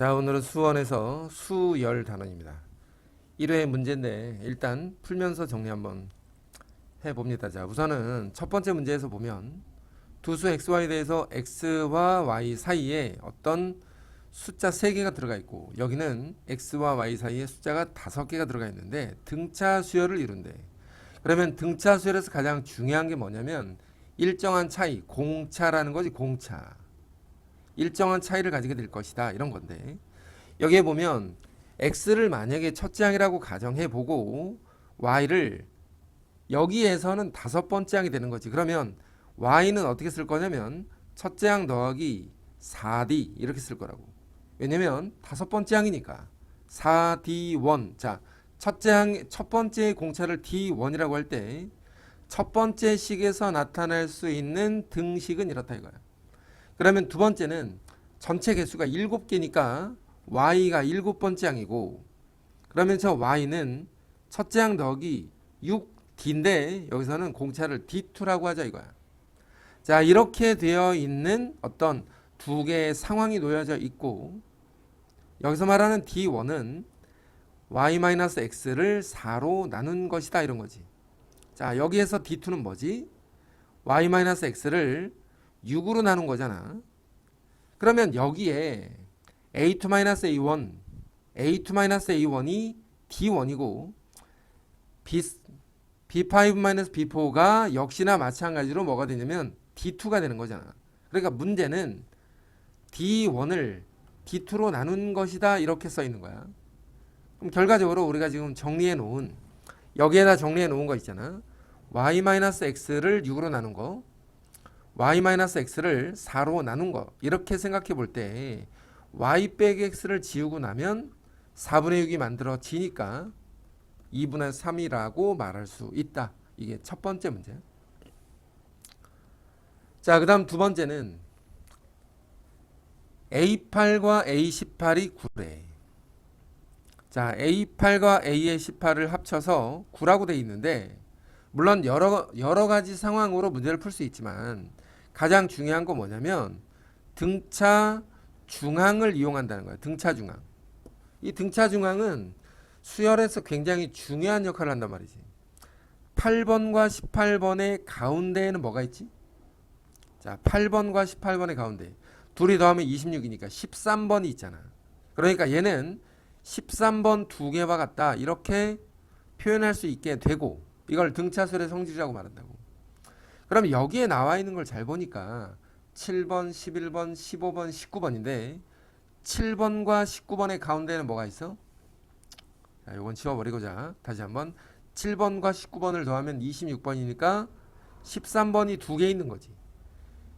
자, 오늘은 수원에서 수열 단원입니다. 1회 문제인데 일단 풀면서 정리 한번 해봅니다. 자, 우선은 첫 번째 문제에서 보면 두수 xy에 대해서 x와 y 사이에 어떤 숫자 3개가 들어가 있고 여기는 x와 y 사이에 숫자가 5개가 들어가 있는데 등차 수열을 이룬대. 그러면 등차 수열에서 가장 중요한 게 뭐냐면 일정한 차이, 공차라는 거지. 공차. 일정한 차이를 가지게 될 것이다, 이런 건데, 여기에 보면 x를 만약에 첫째 항이라고 가정해 보고 y를 여기에서는 5번째 항이 되는 거지. 그러면 y는 어떻게 쓸 거냐면 첫째 항 더하기 4d 이렇게 쓸 거라고. 왜냐면 5번째 항이니까 4d1. 자, 첫째 항, 첫 번째 공차를 d1이라고 할 때 첫 번째 식에서 나타날 수 있는 등식은 이렇다 이거야. 그러면 두 번째는 전체 개수가 7개니까 y가 7번째 항이고, 그러면 저 y는 첫째 항 더하기 6d인데 여기서는 공차를 d2라고 하자 이거야. 자, 이렇게 되어 있는 어떤 두 개의 상황이 놓여져 있고, 여기서 말하는 d1은 y-x를 4로 나눈 것이다, 이런 거지. 자, 여기에서 d2는 뭐지? y-x를 6으로 나눈 거잖아. 그러면 여기에 a2-a1, a2-a1이 d1이고 b5-b4가 역시나 마찬가지로 뭐가 되냐면 d2가 되는 거잖아. 그러니까 문제는 d1을 d2로 나눈 것이다, 이렇게 써 있는 거야. 그럼 결과적으로 우리가 지금 정리해 놓은, 여기에다 정리해 놓은 거 있잖아. y-x를 6으로 나눈 거, y-x를 4로 나눈 거, 이렇게 생각해 볼 때 y 빼기 x를 지우고 나면 4분의 6이 만들어지니까 2분의 3이라고 말할 수 있다. 이게 첫 번째 문제. 자, 그 다음 두 번째는 A8과 A18이 9래. 자, A8과 A의 18을 합쳐서 9라고 돼 있는데, 물론 여러 가지 상황으로 문제를 풀 수 있지만 가장 중요한 건 뭐냐면 등차 중항을 이용한다는 거예요. 등차 중항. 이 등차 중항은 수열에서 굉장히 중요한 역할을 한단 말이지. 8번과 18번의 가운데에는 뭐가 있지? 자, 8번과 18번의 가운데 둘이 더하면 26이니까 13번이 있잖아. 그러니까 얘는 13번 두 개와 같다, 이렇게 표현할 수 있게 되고, 이걸 등차수열의 성질이라고 말한다고. 그럼 여기에 나와 있는 걸 잘 보니까 7번, 11번, 15번, 19번인데 7번과 19번의 가운데는 뭐가 있어? 자, 요건 지워버리고자 다시 한번 7번과 19번을 더하면 26번이니까 13번이 두 개 있는 거지.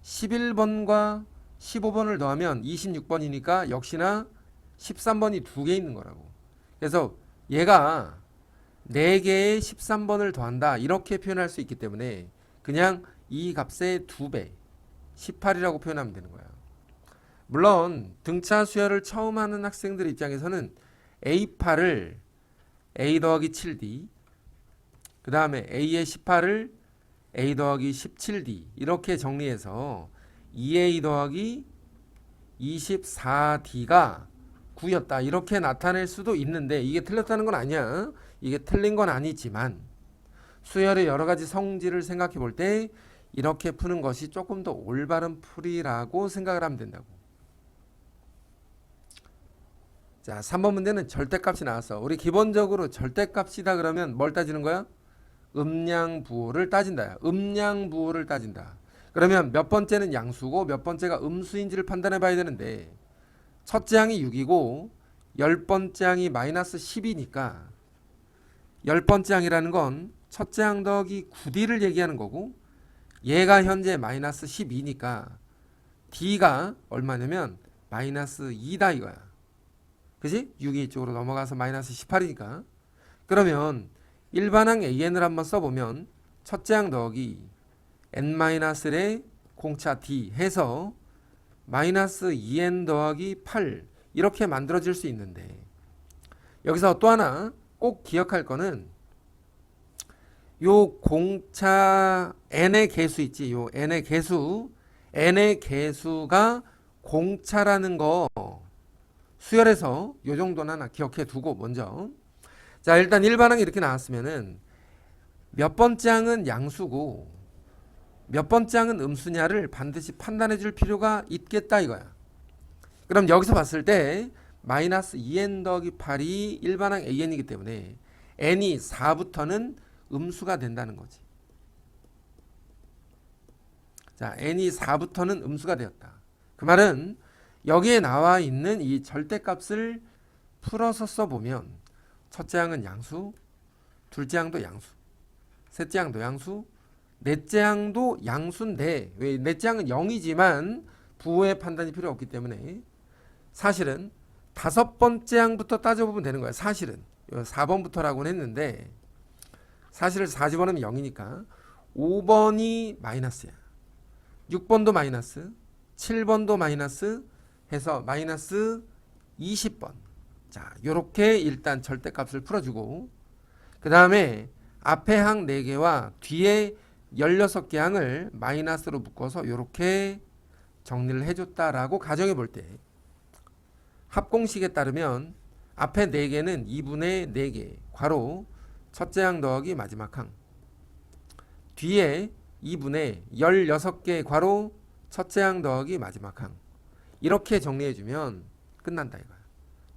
11번과 15번을 더하면 26번이니까 역시나 13번이 두 개 있는 거라고. 그래서 얘가 4개의 13번을 더한다, 이렇게 표현할 수 있기 때문에 그냥 이 값의 2배 18이라고 표현하면 되는 거야. 물론 등차 수열을 처음 하는 학생들 입장에서는 A8을 A 더하기 7D, 그 다음에 A의 18을 A 더하기 17D 이렇게 정리해서 2A 더하기 24D가 9였다, 이렇게 나타낼 수도 있는데, 이게 틀렸다는 건 아니야. 이게 틀린 건 아니지만 수열의 여러 가지 성질을 생각해 볼 때 이렇게 푸는 것이 조금 더 올바른 풀이라고 생각을 하면 된다고. 자, 3번 문제는 절대값이 나왔어. 우리 기본적으로 절대값이다 그러면 뭘 따지는 거야? 음량부호를 따진다. 음량부호를 따진다. 그러면 몇 번째는 양수고 몇 번째가 음수인지를 판단해 봐야 되는데, 첫째 항이 6이고 10번째 항이 마이너스 10이니까 10번째 항이라는 건 첫째 항 더하기 9D를 얘기하는 거고, 얘가 현재 마이너스 12니까 D가 얼마냐면 마이너스 2다 이거야. 그지? 6이 이쪽으로 넘어가서 마이너스 18이니까. 그러면 일반항 AN을 한번 써보면 첫째 항 더하기 N-1의 공차 D 해서 마이너스 2N 더하기 8 이렇게 만들어질 수 있는데, 여기서 또 하나 꼭 기억할 거는 요 공차 n의 개수 있지. 요 n의 개수가 공차라는 거 수열에서 요 정도는 하나 기억해 두고 먼저. 자, 일단 일반항이 이렇게 나왔으면은 몇 번째 항은 양수고 몇 번째 항은 음수냐를 반드시 판단해 줄 필요가 있겠다 이거야. 그럼 여기서 봤을 때 마이너스 2n 더하기 8이 일반항 an이기 때문에 n이 4부터는 음수가 된다는 거지. 자, n이 4부터는 음수가 되었다. 그 말은 여기에 나와 있는 이 절대값을 풀어서 써보면 첫째 항은 양수, 둘째 항도 양수, 셋째 항도 양수, 넷째 항도 양수인데 왜 넷째 항은 0이지만 부호의 판단이 필요 없기 때문에 사실은 다섯 번째 항부터 따져보면 되는 거야. 사실은 4번부터라고는 했는데 사실을 4 집어넣으면 0이니까 5번이 마이너스야. 6번도 마이너스, 7번도 마이너스 해서 마이너스 20번. 자, 요렇게 일단 절대값을 풀어주고 그 다음에 앞에 항 4개와 뒤에 16개 항을 마이너스로 묶어서 요렇게 정리를 해줬다라고 가정해 볼 때 합공식에 따르면 앞에 4개는 2분의 4개 괄호 첫째 항 더하기 마지막 항, 뒤에 2분의 16개 괄호 첫째 항 더하기 마지막 항, 이렇게 정리해주면 끝난다 이거야.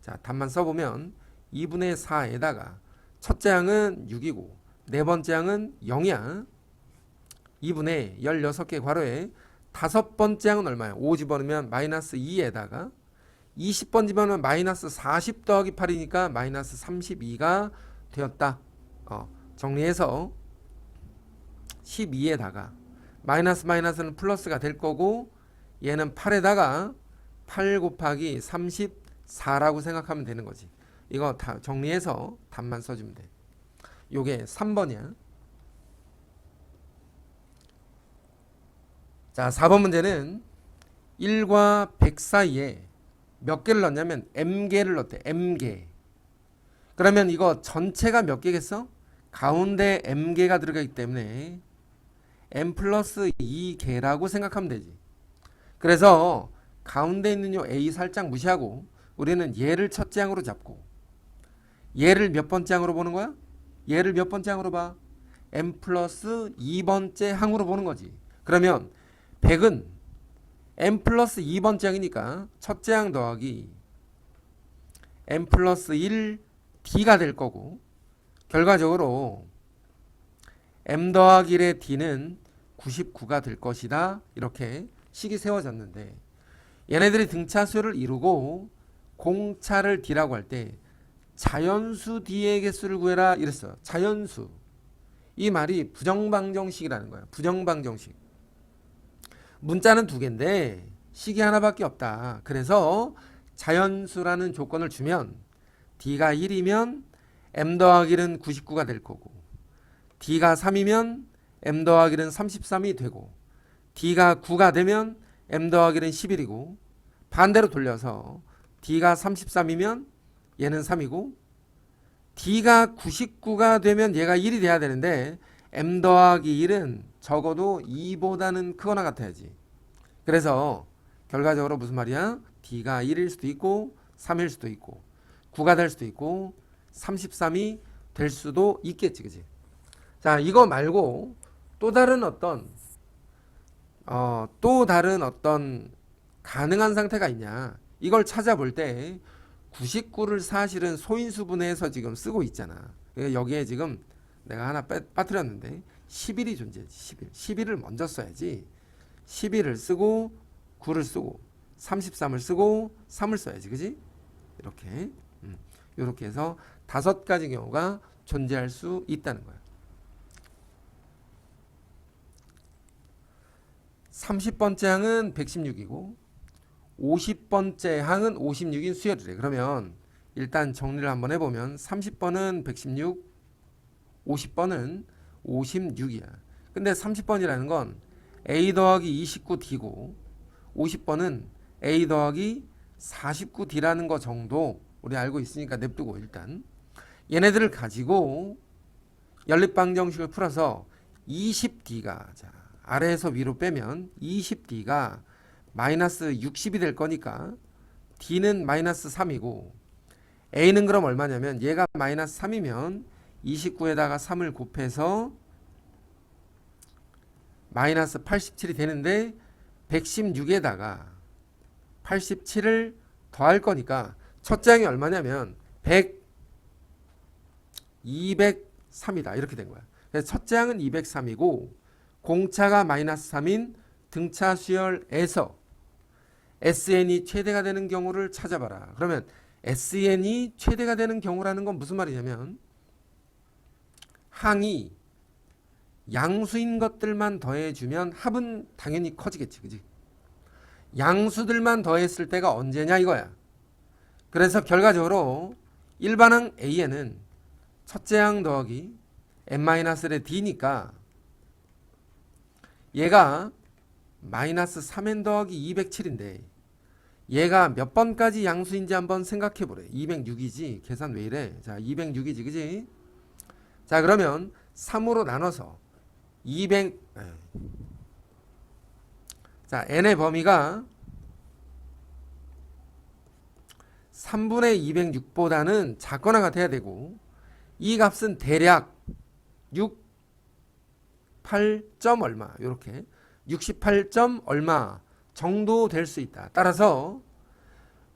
자, 답만 써보면 2분의 4에다가 첫째 항은 6이고 네 번째 항은 0이야. 2분의 16개 괄호에 다섯 번째 항은 얼마야? 5 집어넣으면 마이너스 2에다가 20번 집어넣으면 마이너스 40 더하기 8이니까 마이너스 32가 되었다. 정리해서 12에다가 마이너스 마이너스는 플러스가 될 거고 얘는 8에다가 8 곱하기 34라고 생각하면 되는 거지. 이거 다 정리해서 답만 써주면 돼. 요게 3번이야. 자, 4번 문제는 1과 100 사이에 몇 개를 넣냐면 m개를 넣었대. m개. 그러면 이거 전체가 몇 개겠어? 가운데 m개가 들어가기 때문에 m 플러스 2개라고 생각하면 되지. 그래서 가운데 있는 요 a 살짝 무시하고 우리는 얘를 첫째 항으로 잡고 얘를 몇 번째 항으로 보는 거야? 얘를 몇 번째 항으로 봐? m 플러스 2번째 항으로 보는 거지. 그러면 100은 m 플러스 2번째 항이니까 첫째 항 더하기 m 플러스 1 d가 될 거고 결과적으로 m 더하기 1의 d는 99가 될 것이다. 이렇게 식이 세워졌는데 얘네들이 등차수를 이루고 공차를 d라고 할 때 자연수 d의 개수를 구해라 이랬어. 자연수. 이 말이 부정방정식이라는 거야. 부정방정식. 문자는 두 개인데 식이 하나밖에 없다. 그래서 자연수라는 조건을 주면 d가 1이면 m 더하기 1은 99가 될 거고 d가 3이면 m 더하기 1은 33이 되고 d가 9가 되면 m 더하기 1은 11이고 반대로 돌려서 d가 33이면 얘는 3이고 d가 99가 되면 얘가 1이 돼야 되는데 m 더하기 1은 적어도 2보다는 크거나 같아야지. 그래서 결과적으로 무슨 말이야? d가 1일 수도 있고 3일 수도 있고 9가 될 수도 있고 33이 될 수도 있겠지. 그치? 자, 이거 말고 또 다른 어떤 가능한 상태가 있냐, 이걸 찾아볼 때 99를 사실은 소인수분해해서 지금 쓰고 있잖아. 여기에 지금 내가 하나 빠뜨렸는데 11이 존재하지. 11을 먼저 써야지. 11을 쓰고 9를 쓰고 33을 쓰고 3을 써야지. 그지? 이렇게 해서 5가지 경우가 존재할 수 있다는 거야. 30번째 항은 116이고 50번째 항은 56인 수열이래. 그러면 일단 정리를 한번 해보면 30번은 116, 50번은 56이야. 근데 30번이라는 건 a 더하기 29d고 50번은 a 더하기 49d라는 거 정도 우리 알고 있으니까 냅두고 일단 얘네들을 가지고 연립방정식을 풀어서 20d가 자, 아래에서 위로 빼면 20d가 마이너스 60이 될 거니까 D는 마이너스 3이고 A는 그럼 얼마냐면 얘가 마이너스 3이면 29에다가 3을 곱해서 마이너스 87이 되는데 116에다가 87을 더할 거니까 첫째 항이 얼마냐면 203이다 이렇게 된 거야. 그래서 첫째 항은 203이고 공차가 마이너스 3인 등차 수열에서 SN이 최대가 되는 경우를 찾아봐라. 그러면 SN이 최대가 되는 경우라는 건 무슨 말이냐면 항이 양수인 것들만 더해주면 합은 당연히 커지겠지, 그지? 양수들만 더했을 때가 언제냐 이거야. 그래서 결과적으로 일반항 A에는 첫째 항 더하기 n-의 D니까 얘가 마이너스 3n 더하기 207인데 얘가 몇 번까지 양수인지 한번 생각해 보래. 206이지. 계산 왜 이래? 자, 206이지, 그지? 자, 그러면 3으로 나눠서 200 자, n의 범위가 3분의 206보다는 작거나 같아야 되고 이 값은 대략 68점 얼마 요렇게 68점 얼마 정도 될 수 있다. 따라서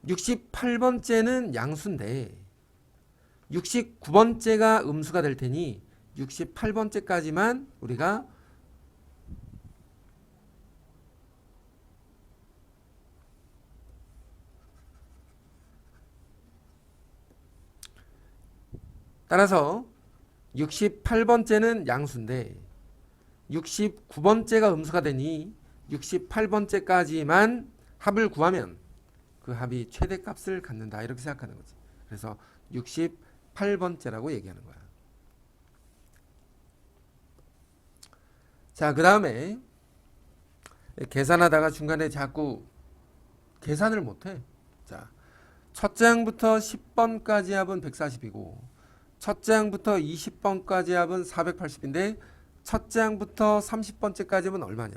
68번째는 양수인데 69번째가 음수가 될 테니 68번째까지만 우리가 따라서 68번째는 양수인데 69번째가 음수가 되니 68번째까지만 합을 구하면 그 합이 최대값을 갖는다 이렇게 생각하는 거지. 그래서 68번째라고 얘기하는 거야. 자, 그 다음에 계산하다가 중간에 자꾸 계산을 못해. 자, 첫째 항부터 10번까지 합은 140이고 첫째 항부터 20번까지 합은 480인데 첫째 항부터 30번째까지 합은 얼마냐.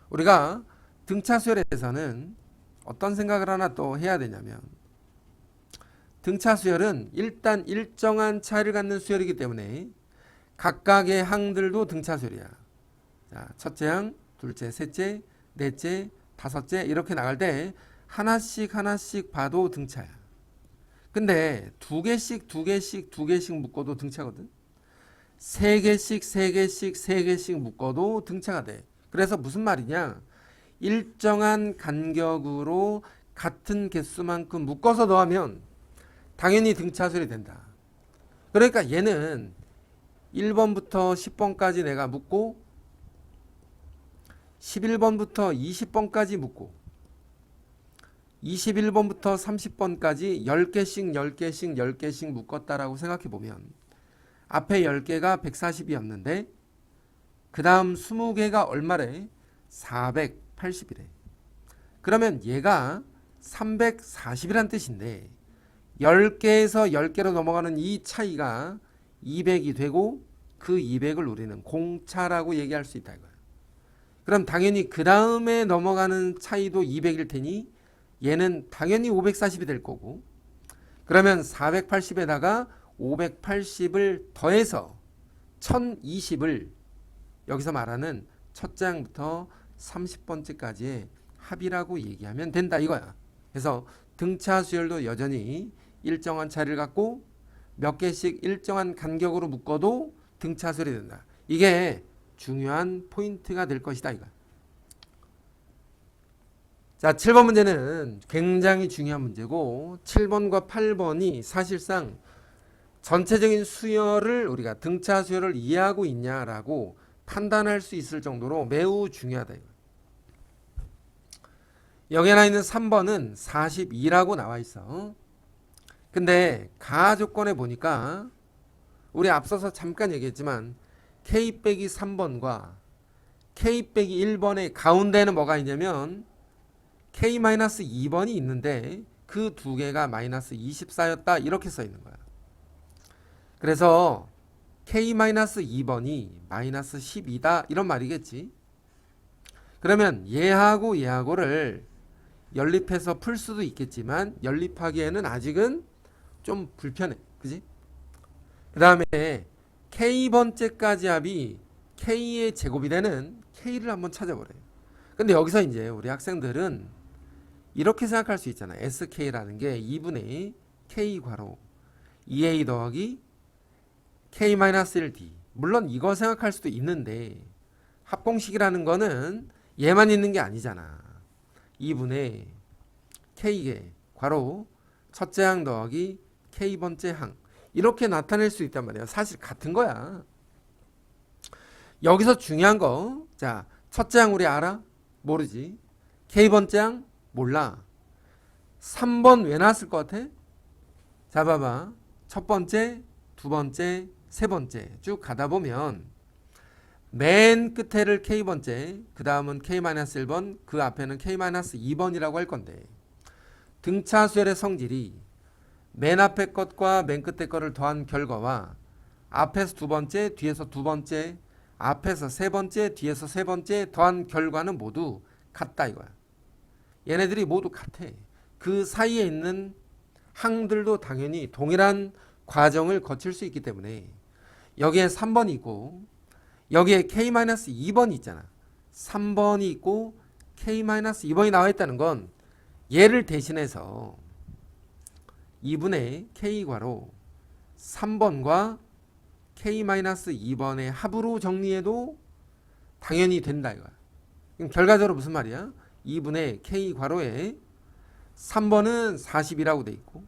우리가 등차 수열에서는 어떤 생각을 하나 또 해야 되냐면 등차 수열은 일단 일정한 차이를 갖는 수열이기 때문에 각각의 항들도 등차 수열이야. 자, 첫째 항, 둘째, 셋째, 넷째, 다섯째 이렇게 나갈 때 하나씩 하나씩 봐도 등차야. 근데 두 개씩 묶어도 등차거든. 세 개씩 묶어도 등차가 돼. 그래서 무슨 말이냐? 일정한 간격으로 같은 개수만큼 묶어서 더하면 당연히 등차수열이 된다. 그러니까 얘는 1번부터 10번까지 내가 묶고 11번부터 20번까지 묶고 21번부터 30번까지 10개씩 묶었다라고 생각해 보면 앞에 10개가 140이었는데 그 다음 20개가 얼마래? 480이래. 그러면 얘가 340이란 뜻인데 10개에서 10개로 넘어가는 이 차이가 200이 되고 그 200을 우리는 공차라고 얘기할 수 있다 이거야. 그럼 당연히 그 다음에 넘어가는 차이도 200일 테니 얘는 당연히 540이 될 거고 그러면 480에다가 580을 더해서 1020을 여기서 말하는 첫째 항부터 30번째까지의 합이라고 얘기하면 된다 이거야. 그래서 등차 수열도 여전히 일정한 차이를 갖고 몇 개씩 일정한 간격으로 묶어도 등차 수열이 된다. 이게 중요한 포인트가 될 것이다 이거야. 자, 7번 문제는 굉장히 중요한 문제고 7번과 8번이 사실상 전체적인 수열을 우리가 등차 수열을 이해하고 있냐라고 판단할 수 있을 정도로 매우 중요하다. 여기 하나 있는 3번은 42라고 나와 있어. 근데 가하 조건에 보니까 우리 앞서서 잠깐 얘기했지만 K 빼기 3번과 K 빼기 1번의 가운데는 뭐가 있냐면 K-2번이 있는데 그 두 개가 마이너스 24였다 이렇게 써 있는 거야. 그래서 K-2번이 마이너스 12다 이런 말이겠지. 그러면 얘하고 얘하고를 연립해서 풀 수도 있겠지만 연립하기에는 아직은 좀 불편해. 그지? 그 다음에 K번째까지 합이 K의 제곱이 되는 K를 한번 찾아보래요. 근데 여기서 이제 우리 학생들은 이렇게 생각할 수 있잖아. SK라는 게 2분의 K 괄호 2A 더하기 K-1D. 물론 이거 생각할 수도 있는데 합공식이라는 거는 얘만 있는 게 아니잖아. 2분의 K개 괄호 첫째 항 더하기 K번째 항. 이렇게 나타낼 수 있단 말이야. 사실 같은 거야. 여기서 중요한 거, 자, 첫째 항 우리 알아? 모르지. K번째 항 몰라. 3번 왜 나왔을 것 같아? 자, 봐봐. 첫 번째, 두 번째, 세 번째 쭉 가다 보면 맨 끝에를 K번째, 그 다음은 K-1번, 그 앞에는 K-2번이라고 할 건데 등차수열의 성질이 맨 앞에 것과 맨 끝에 것을 더한 결과와 앞에서 두 번째, 뒤에서 두 번째, 앞에서 세 번째, 뒤에서 세 번째 더한 결과는 모두 같다 이거야. 얘네들이 모두 같아. 그 사이에 있는 항들도 당연히 동일한 과정을 거칠 수 있기 때문에 여기에 3번이 있고 여기에 K-2번이 있잖아. 3번이 있고 K-2번이 나와 있다는 건 얘를 대신해서 2분의 K괄호 3번과 K-2번의 합으로 정리해도 당연히 된다 이거야. 그럼 결과적으로 무슨 말이야? 2분의 K괄호에 3번은 40이라고 돼 있고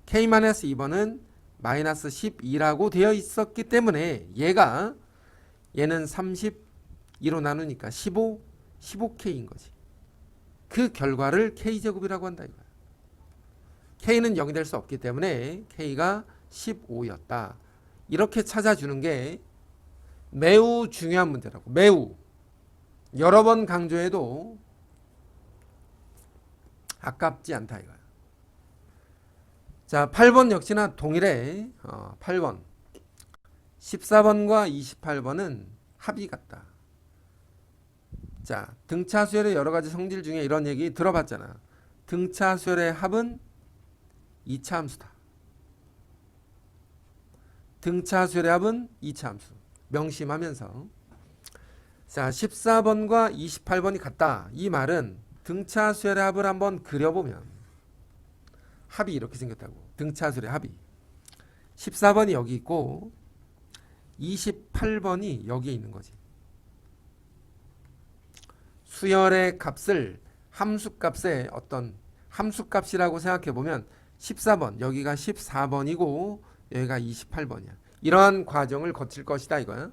K-2번은 마이너스 12라고 되어 있었기 때문에 얘는 32로 나누니까 15K인 거지. 그 결과를 K제곱이라고 한다 이거야. K는 0이 될 수 없기 때문에 K가 15였다. 이렇게 찾아주는 게 매우 중요한 문제라고. 매우. 여러 번 강조해도 아깝지 않다 이거야. 자, 8번 역시나 동일해. 8번. 14번과 28번은 합이 같다. 자, 등차수열의 여러 가지 성질 중에 이런 얘기 들어봤잖아. 등차수열의 합은 2차 함수다. 등차수열의 합은 2차 함수. 명심하면서. 자, 14번과 28번이 같다. 이 말은 등차수열의 합을 한번 그려보면 합이 이렇게 생겼다고. 등차수열의 합이. 14번이 여기 있고 28번이 여기에 있는 거지. 수열의 값을 함수값의 어떤 함수값이라고 생각해 보면 14번, 여기가 14번이고 여기가 28번이야. 이러한 과정을 거칠 것이다 이거야.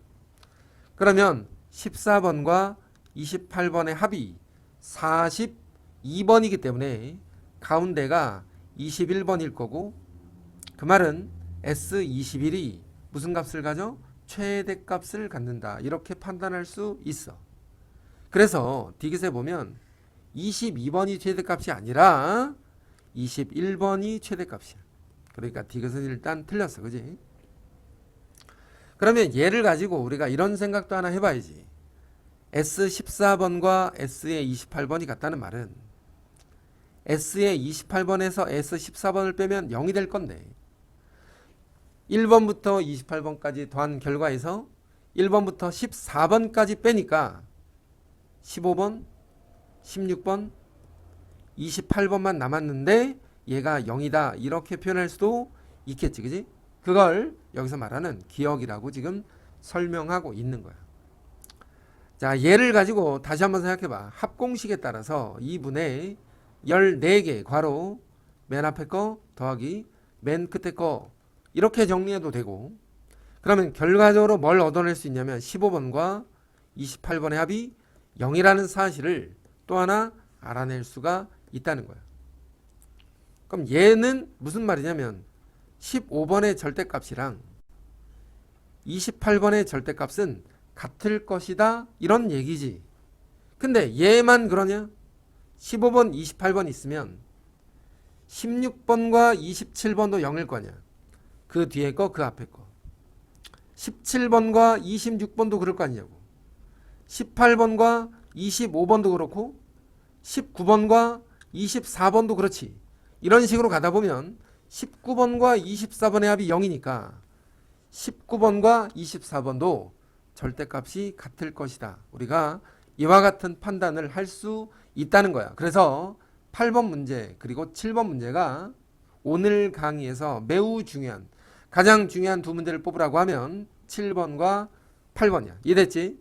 그러면 14번과 28번의 합이 42번이기 때문에 가운데가 21번일 거고 그 말은 S21이 무슨 값을 가져? 최대값을 갖는다. 이렇게 판단할 수 있어. 그래서 디귿에 보면 22번이 최대값이 아니라 21번이 최대값이야. 그러니까 디귿은 일단 틀렸어. 그지? 그러면 얘를 가지고 우리가 이런 생각도 하나 해봐야지. S14번과 S의 28번이 같다는 말은 S의 28번에서 S14번을 빼면 0이 될 건데 1번부터 28번까지 더한 결과에서 1번부터 14번까지 빼니까 15번, 16번, 28번만 남았는데 얘가 0이다 이렇게 표현할 수도 있겠지. 그지? 그걸 여기서 말하는 기억이라고 지금 설명하고 있는 거야. 자, 얘를 가지고 다시 한번 생각해봐. 합공식에 따라서 2분의 14개 괄호 맨 앞에 거 더하기 맨 끝에 거 이렇게 정리해도 되고 그러면 결과적으로 뭘 얻어낼 수 있냐면 15번과 28번의 합이 0이라는 사실을 또 하나 알아낼 수가 있다는 거야. 그럼 얘는 무슨 말이냐면 15번의 절대값이랑 28번의 절대값은 같을 것이다 이런 얘기지. 근데 얘만 그러냐? 15번, 28번 있으면 16번과 27번도 0일 거냐? 그 뒤에 거, 그 앞에 거. 17번과 26번도 그럴 거 아니냐고. 18번과 25번도 그렇고 19번과 24번도 그렇지. 이런 식으로 가다 보면 19번과 24번의 합이 0이니까 19번과 24번도 절대값이 같을 것이다. 우리가 이와 같은 판단을 할 수 있다는 거야. 그래서 8번 문제 그리고 7번 문제가 오늘 강의에서 매우 중요한 가장 중요한 두 문제를 뽑으라고 하면 7번과 8번이야. 이해됐지?